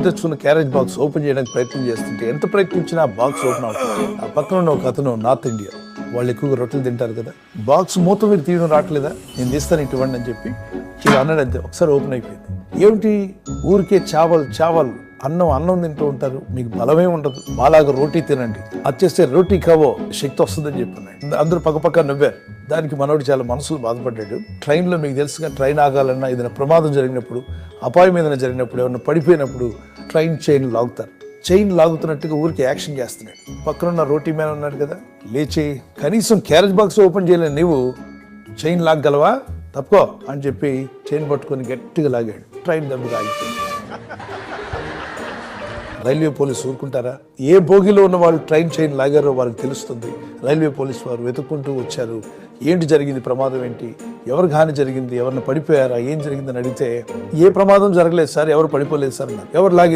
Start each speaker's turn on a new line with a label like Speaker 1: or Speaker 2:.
Speaker 1: తెచ్చుకున్న carriage box open చేయడానికి ప్రయత్నం చేస్తుంటే ఎంత ప్రయత్నించినా ఆ బాక్స్ ఓపెన్ అవుతుంది. ఆ పక్కన ఉన్న ఒక అతను నార్త్ ఇండియా, వాళ్ళు ఎక్కువగా రొట్టెలు తింటారు కదా, బాక్స్ మూత మీరు తీయడం రావట్లేదా, నేను తీస్తాను ఇటువంటి అని చెప్పి ఇలా అన్నాడు. అంతే, ఒకసారి ఓపెన్ అయిపోయింది. ఏమిటి ఊరికే చావల్ అన్నం తింటూ ఉంటారు, మీకు బలమే ఉండదు, మాలాగా రోటీ తినండి, అది చేస్తే రోటీ కావో శక్తి వస్తుందని చెప్పినాయి. అందరూ పక్కపక్క నవ్వారు. దానికి మనోడు చాలా మనసులో బాధపడ్డాడు. ట్రైన్లో మీకు తెలుసుగా, ట్రైన్ ఆగాలన్నా ఏదైనా ప్రమాదం జరిగినప్పుడు, అపాయం ఏదైనా జరిగినప్పుడు, ఏమన్నా పడిపోయినప్పుడు ట్రైన్ చైన్ లాగుతారు. చైన్ లాగుతున్నట్టుగా ఊరికి యాక్షన్ చేస్తున్నాడు. పక్కనున్న రోటీ మ్యాన్ ఉన్నాడు కదా, లేచి కనీసం క్యారేజ్ బాక్స్ ఓపెన్ చేయలేని నీవు చైన్ లాగగలవా, తప్పుకో అని చెప్పి చైన్ పట్టుకొని గట్టిగా లాగాడు. ట్రైన్ దెబ్బగా ఆగిపోయింది. రైల్వే పోలీసు ఊరుకుంటారా? ఏ బోగిలో ఉన్న వాళ్ళు ట్రైన్ చైన్ లాగారో వారికి తెలుస్తుంది. రైల్వే పోలీసు వారు వెతుక్కుంటూ వచ్చారు. ఏంటి జరిగింది, ప్రమాదం ఏంటి, ఎవరికి హాని జరిగింది, ఎవరిని పడిపోయారా, ఏం జరిగిందని అడిగితే ఏ ప్రమాదం జరగలేదు సార్, ఎవరు పడిపోలేదు సార్ అన్నారు. ఎవరు లాగి